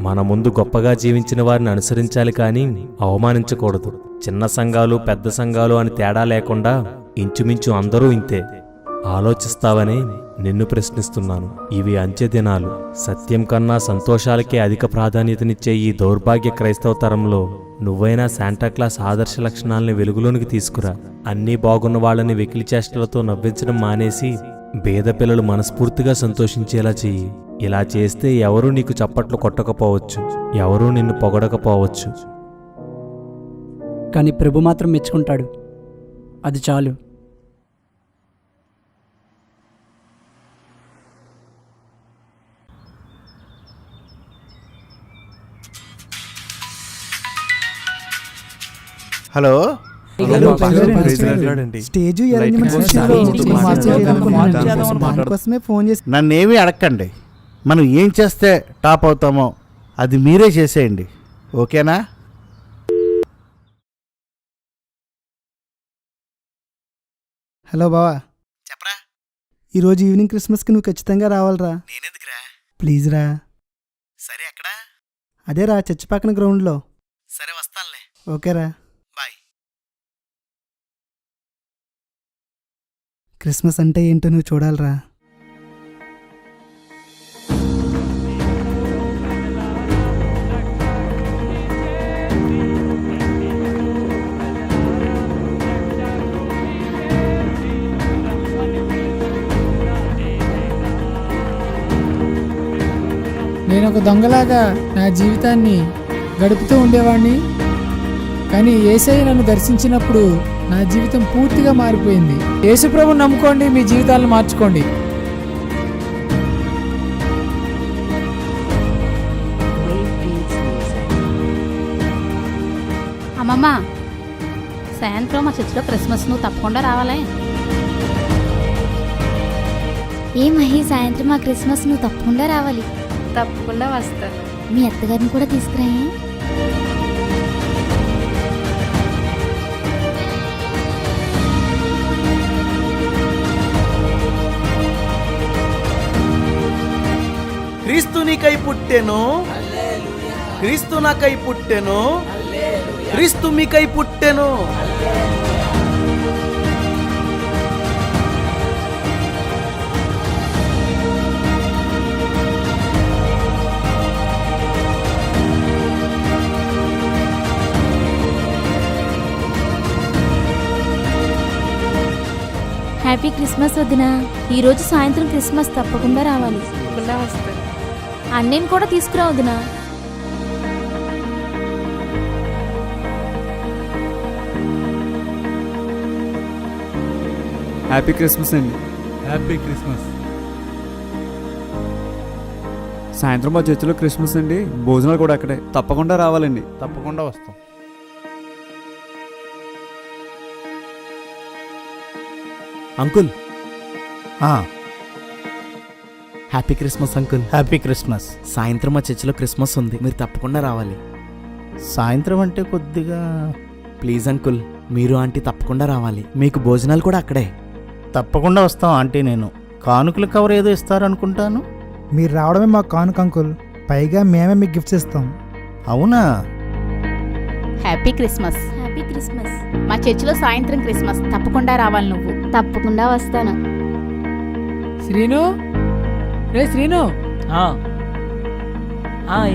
మన ముందు గొప్పగా జీవించిన వారిని అనుసరించాలి కానీ అవమానించకూడదు. చిన్న సంఘాలు పెద్ద సంఘాలు అని తేడా లేకుండా ఇంచుమించు అందరూ ఇంతే. ఆలోచిస్తావని నిన్ను ప్రశ్నిస్తున్నాను. ఇవి అంచె దినాలు. సత్యం కన్నా సంతోషాలకే అధిక ప్రాధాన్యతనిచ్చే ఈ దౌర్భాగ్య క్రైస్తవ తరంలో నువ్వైనా శాంటాక్లాస్ ఆదర్శ లక్షణాలని వెలుగులోనికి తీసుకురా. అన్నీ బాగున్న వాళ్ళని వెకిలి చేష్టలతో నవ్వించడం మానేసి పేద పిల్లలు మనస్ఫూర్తిగా సంతోషించేలా చెయ్యి. ఇలా చేస్తే ఎవరూ నీకు చప్పట్లు కొట్టకపోవచ్చు, ఎవరూ నిన్ను పొగడకపోవచ్చు, కానీ ప్రభు మాత్రం మెచ్చుకుంటాడు. అది చాలు. హలో, నన్నేమీ అడగండి. మనం ఏం చేస్తే టాప్ అవుతామో అది మీరే చేసేయండి, ఓకేనా? హలో బావా, చెప్పరా. ఈరోజు ఈవినింగ్ క్రిస్మస్కి నువ్వు ఖచ్చితంగా రావాలరా. నేనెందుకురా? ప్లీజ్ రా. సరే, ఎక్కడా? అదే రా, చర్చి పక్కన గ్రౌండ్లో. సరే, వస్తానులే. ఓకేరా, బాయ్. క్రిస్మస్ అంటే ఏంటో నువ్వు చూడాలరా. నేను ఒక దొంగలాగా నా జీవితాన్ని గడుపుతూ ఉండేవాడిని, కానీ యేసయ్య నన్ను దర్శించినప్పుడు నా జీవితం పూర్తిగా మారిపోయింది. యేసుప్రభుని నమ్ముకోండి, మీ జీవితాలను మార్చుకోండి. అమ్మమ్మ, సాయంత్రం మా చర్చిలో క్రిస్మస్ నువ్వు తప్పకుండా రావాలే. ఏ మహి, సాయంత్రం మా క్రిస్మస్ నువ్వు తప్పకుండా రావాలి. తప్పకుండా వస్తాను. మీ అత్తగారిని కూడా తీసుకురాయే. క్రీస్తు నీకై పుట్టెను, క్రీస్తు నాకై పుట్టెను, క్రీస్తు మీకై పుట్టెను. హ్యాపీ క్రిస్మస్ వదినా. ఈరోజు సాయంత్రం క్రిస్మస్ తప్పకుండా రావాలి. తప్పకుండా వస్తాను. అన్నయ్యని కూడా తీసుకురా వదినా. హ్యాపీ క్రిస్మస్ అండి. Happy Christmas. సాయంత్రం మా చర్చిలో క్రిస్మస్ అండి, భోజనాలు కూడా అక్కడే. తప్పకుండా రావాలండి. తప్పకుండా వస్తాం. Uncle, happy Christmas uncle. Happy Christmas. సాయంత్రం మా చర్చిలో క్రిస్మస్ ఉంది, మీరు తప్పకుండా రావాలి. సాయంత్రం అంటే కొద్దిగా. ప్లీజ్ అంకుల్, మీరు ఆంటీ తప్పకుండా రావాలి. మీకు భోజనాలు కూడా అక్కడే. తప్పకుండా వస్తాం ఆంటీ. నేను కానుకల కవర్ ఏదో ఇస్తారనుకుంటాను. మీరు రావడమే మాకు కానుక అంకుల్, పైగా మేమే మీకు గిఫ్ట్స్ ఇస్తాం. అవునా? Happy Christmas. Happy Christmas. మా చర్చిలో సాయంత్రం క్రిస్మస్, తప్పకుండా రావాలి నువ్వు. తప్పకుండా వస్తాను. శ్రీను, రే శ్రీను.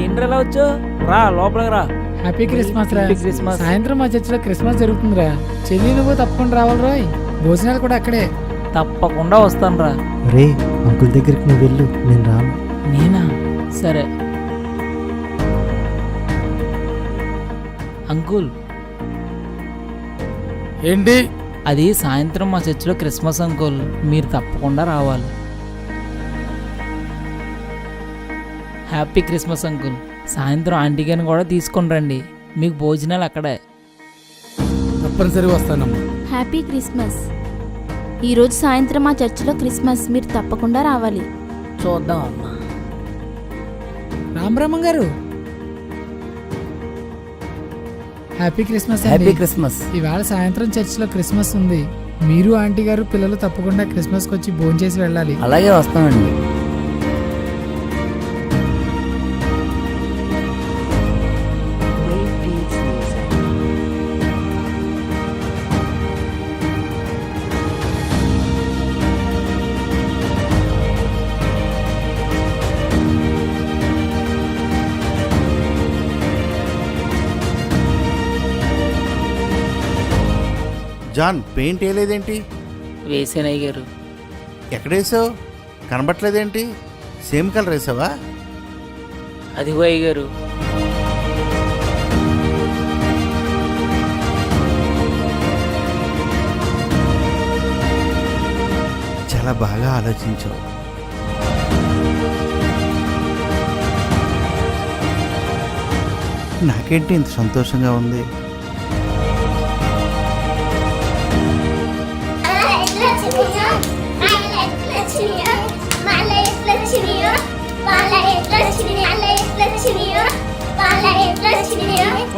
ఏంట్రా వచ్చు? రా లోపలికి రా. హ్యాపీ క్రిస్మస్ రా. క్రిస్మస్. సాయంత్రం మా చర్చిలో క్రిస్మస్ జరుగుతుందిరా. చెల్లి నువ్వు తప్పకుండా రావాలి రోయ్. భోజనాలు కూడా అక్కడే. తప్పకుండా వస్తాను రా. రే, అంకుల్ దగ్గరికి నువ్వు వెళ్ళు, నేను రాను. నేనా? సరే అంకుల్. ఏంటి? అది సాయంత్రం మా చర్చిలో క్రిస్మస్ అంకుల్, మీరు తప్పకుండా రావాలి. Happy Christmas uncle. సాయంత్రం ఆంటీ గారిని కూడా తీసుకొని రండి, మీకు భోజనాలు అక్కడే. తప్పనిసరిగా వస్తానమ్మా. Happy Christmas. ఈరోజు సాయంత్రం మా చర్చిలో క్రిస్మస్, మీరు తప్పకుండా రావాలి. చూద్దాం అమ్మా. రామరామన్ గారు, హ్యాపీ క్రిస్మస్. Happy Christmas. ఇవాళ సాయంత్రం చర్చిలో క్రిస్మస్ ఉంది. మీరు ఆంటీ గారు పిల్లలు తప్పకుండా క్రిస్మస్కి వచ్చి భోంచేసి వెళ్ళాలి. అలాగే వస్తామండి. John paint వేయలేదేంటి? వేసానయ్య గారు. ఎక్కడేసావు? కనబట్లేదేంటి? సేమ్ కలర్ వేసావా? అదిగో అయ్య గారు. చాలా బాగా ఆలోచించావు. నాకేంటి ఇంత సంతోషంగా ఉంది?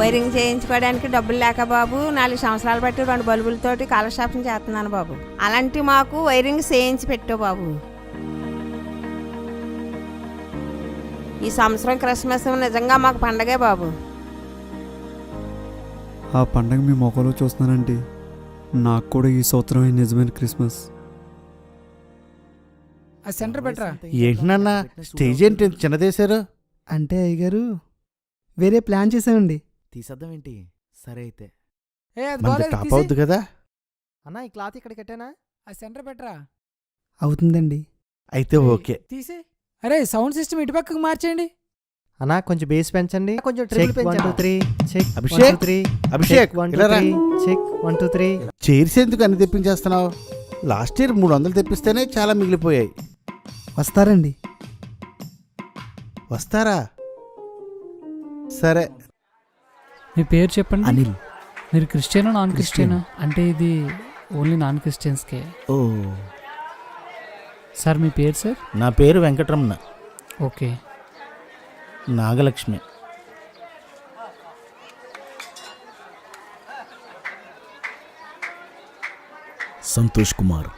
వైరింగ్ చేయించుకోవడానికి డబ్బులు లేక బాబు 4 సంవత్సరాలు బట్టి 2 బల్బులతోటి కాలక్షేపం చేస్తున్నాను బాబు. అలాంటి మాకు వైరింగ్ చేయించి పెట్టు బాబు. ఈ సంవత్సరం క్రిస్మస్ నిజంగా మాకు పండగే బాబు. ఆ పండగ మీ మొక్కలో చూస్తున్నానండి. నాకు కూడా ఈ సంవత్సరం నిజమైన క్రిస్మస్. ఆ సెంటర్ పెట్టరా. ఏంటి నాన్న స్టేజ్ ఏంటి ఇంత చిన్నదేశారు? అంటే అయ్యగారు వేరే ప్లాన్ చేసామండి. తీసేద్దాం ఏంటి? సరే అయితే. ఏ అది మనది బాలేదు, టాప్ తీసేయ్. అవుద్ది కదా? అన్నా ఈ క్లాత్ ఇక్కడ కట్టానా? ఆ సెంటర్ పెట్టరా. అవుతుందండి. అయితే ఓకే. తీసే. అరే సౌండ్ సిస్టమ్ ఇటు పక్కకు మార్చేయండి. అన్నా కొంచెం బేస్ పెంచండి. కొంచెం ట్రిపుల్ పెంచండి. 1 2 3 చెక్. అభిషేక్, 1 2 3 అభిషేక్, 1 ఇలా 2 రా. 3 చెక్. 1 2 3. చైర్స్ ఎందుకు అన్ని తెప్పించేస్తున్నావు? లాస్ట్ ఇయర్ 300 తెప్పిస్తేనే చాలా మిగిలిపోయాయి. వస్తారండి. వస్తారా? సరే. మీ పేరు చెప్పండి. అనిల్. మీరు క్రిస్టియనా నాన్ క్రిస్టియనా? అంటే ఇది ఓన్లీ నాన్ క్రిస్టియన్స్కే. ఓ, సార్ మీ పేరు సార్? నా పేరు వెంకటరమణ. ఓకే. నాగలక్ష్మి. సంతోష్ కుమార్.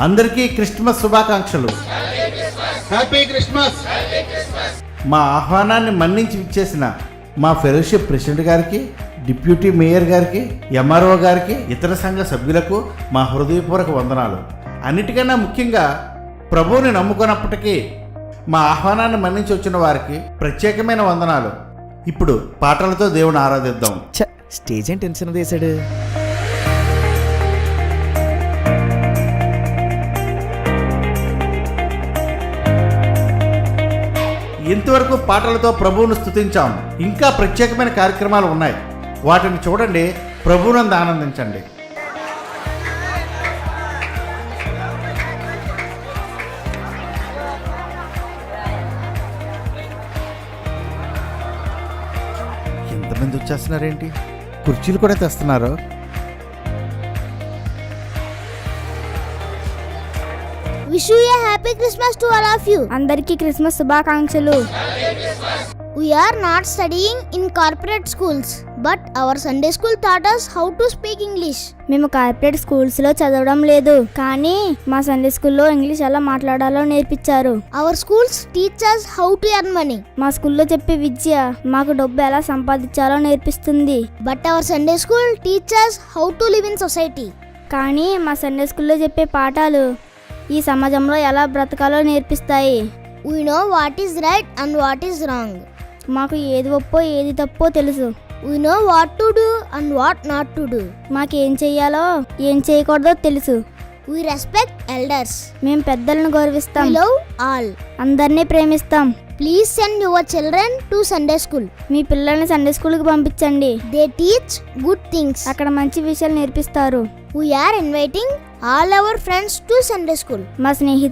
అందరికీ క్రిస్మస్ శుభాకాంక్షలు. Happy Christmas. మా ఆహ్వానాన్ని మన్నించి ఇచ్చేసిన మా ఫెలోషిప్ ప్రెసిడెంట్ గారికి, డిప్యూటీ మేయర్ గారికి, ఎంఆర్ఓ గారికి, ఇతర సంఘ సభ్యులకు మా హృదయపూర్వక వందనాలు. అన్నిటికన్నా ముఖ్యంగా ప్రభువుని నమ్ముకున్నప్పటికీ మా ఆహ్వానాన్ని మన్నించి వచ్చిన వారికి ప్రత్యేకమైన వందనాలు. ఇప్పుడు పాటలతో దేవుని ఆరాధిద్దాం. స్టేజ్ ఏంటి టెన్షన్ వేసాడు? ఇంతవరకు పాటలతో ప్రభువును స్తుతించాం. ఇంకా ప్రత్యేకమైన కార్యక్రమాలు ఉన్నాయి. వాటిని చూడండి, ప్రభువునందు ఆనందించండి. ఎంతమంది వచ్చేస్తున్నారేంటి? కుర్చీలు కూడా తెస్తున్నారు. Wish you A happy Christmas to all of you. అందరికీ క్రిస్మస్ శుభాకాంక్షలు. We are not studying in corporate schools, but our Sunday school taught us how to speak English. మేము కార్పొరేట్ స్కూల్స్ లో చదవడం లేదు, కానీ మా సండే స్కూల్లో ఇంగ్లీష్ ఎలా మాట్లాడాలో నేర్పించారు. Our schools teach us how to earn money. మా స్కూల్లో చెప్పే విద్య మాకు డబ్బు ఎలా సంపాదించాలో నేర్పిస్తుంది. But our Sunday school teach us how to live in society. కానీ మా సండే స్కూల్లో చెప్పే పాఠాలు ఈ సమాజంలో ఎలా బ్రతకాలో నేర్పిస్తాయి. We know what is right and what is wrong. మాకు ఏది ఒప్పో ఏది తప్పో తెలుసు. We know what to do and what not to do. మాకేం చెయ్యాలో ఏం చేయకూడదో తెలుసు. We respect elders. మేము పెద్దలను గౌరవిస్తాం. We love all. అందరినీ ప్రేమిస్తాం. Please send your children to Sunday school. మీ పిల్లల్ని సండే స్కూల్కి పంపించండి. They teach good things. అక్కడ మంచి విషయాలు నేర్పిస్తారు. We are inviting all our friends to Sunday school. మా స్నేహితులు